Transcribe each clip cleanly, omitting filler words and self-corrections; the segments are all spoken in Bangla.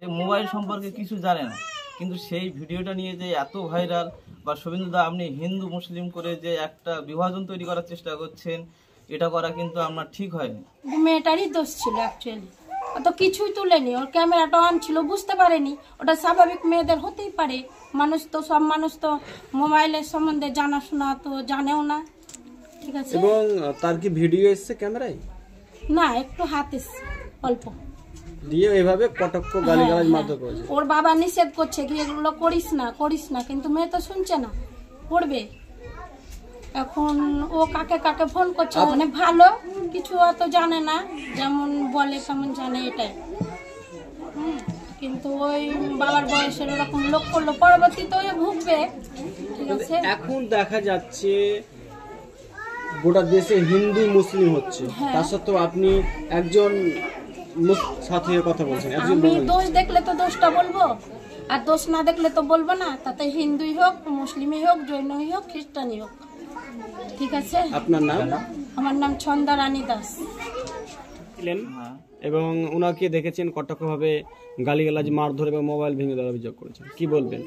মোবাইল সম্পর্কে কিছু জানে না, কিন্তু সেই ভিডিওটা নিয়ে যে এত ভাইরাল, বা শুভেন্দুদা আপনি হিন্দু মুসলিম করে যে একটা বিভাজন তৈরি করার চেষ্টা করছেন, এটা করা কিন্তু আপনার ঠিক হয়নি। মেয়েটারই দোষ ছিল অ্যাকচুয়ালি, অত কিছুই তুলেনি, ওর ক্যামেরাটা অন ছিল, বুঝতে পারেনি। ওটা স্বাভাবিক, মেয়েদের হতেই পারে। সব মানুষ তো মোবাইলের সম্বন্ধে জানাশোনা তো জানেও না, ঠিক আছে। এবং তার কি ভিডিও এসছে ক্যামেরায়? না, একটু হাত এসছে অল্প দিয়ে এভাবে কটাক্ষ গালিগালাজ মারধর করেছে। ওর বাবা নিষেধ করছে কি এগুলো করিস না, কিন্তু মেয়ে তো শুনছে না, করবে। এখন ও কাকে কাকে ফোন করছে, মানে ভালো কিছু অত জানে না, যেমন বলে তেমন জানে, এটাই। কিন্তু ওই বাবার বয়সের ওরকম লোক করলো, পরবর্তীতে ওই ভুগবে, ঠিক আছে। এখন দেখা যাচ্ছে গোটা দেশে হিন্দু মুসলিম হচ্ছে, তার সত্ত্বেও আপনি একজন সাথে কথা বলছেন। আমি দোষ দেখলে তো দোষটা বলবো, আর দোষ না দেখলে তো বলবো না। তাতে হিন্দুই হোক, মুসলিমই হোক, জৈনই হোক, খ্রিস্টানই হোক, ঠিক আছে। আপনার নাম? আমার নাম ছন্দা রানী দাস। এবং উনাকে দেখেছেন কটাক্ষ ভাবে গালিগালাজ মারধর এবং মোবাইল ভেঙে দেওয়ার অভিযোগ করেছেন, কি বলবেন?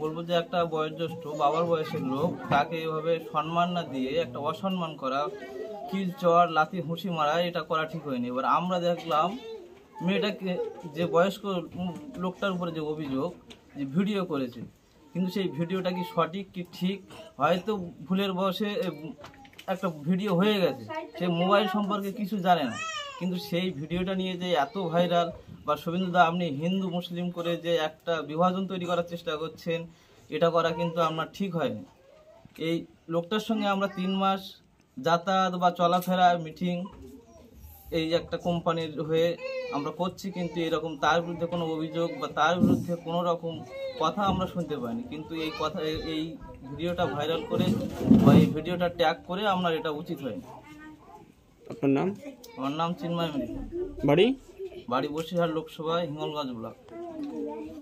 বলবো যে একটা বয়োজ্যেষ্ঠ বাবার বয়সের লোক, তাকে এভাবে সম্মান না দিয়ে একটা অসম্মান করা, কিল চড় লাথি হুঁশি মারা, এটা করা ঠিক হয়নি। এবার আমরা দেখলাম মেয়েটাকে, যে বয়স্ক লোকটার উপরে যে অভিযোগ, যে ভিডিও করেছে, কিন্তু সেই ভিডিওটা কি সঠিক কি ঠিক, হয়তো ভুলের বয়সে একটা ভিডিও হয়ে গেছে, সে মোবাইল সম্পর্কে কিছু জানে না, কিন্তু সেই ভিডিওটা নিয়ে যে এত ভাইরাল, বা শুভেন্দুদা আপনি হিন্দু মুসলিম করে যে একটা বিভাজন তৈরি করার চেষ্টা করছেন, এটা করা কিন্তু আপনার ঠিক হয়নি। এই লোকটার সঙ্গে আমরা 3 মাস যাতায়াত বা চলাফেরা, মিটিং, এই একটা কোম্পানির হয়ে আমরা করছি, কিন্তু এরকম তার বিরুদ্ধে কোনো অভিযোগ বা তার বিরুদ্ধে কোনো রকম কথা আমরা শুনতে পাইনি। কিন্তু এই ভিডিওটা ভাইরাল করে বা এই ভিডিওটা ট্যাগ করে আমরা, এটা উচিত হয়নি। আপনার নাম? আমার নাম চিন্ময় মৃধা, বাড়ি বসিরহাট লোকসভা, হিঙ্গলগঞ্জ ব্লক।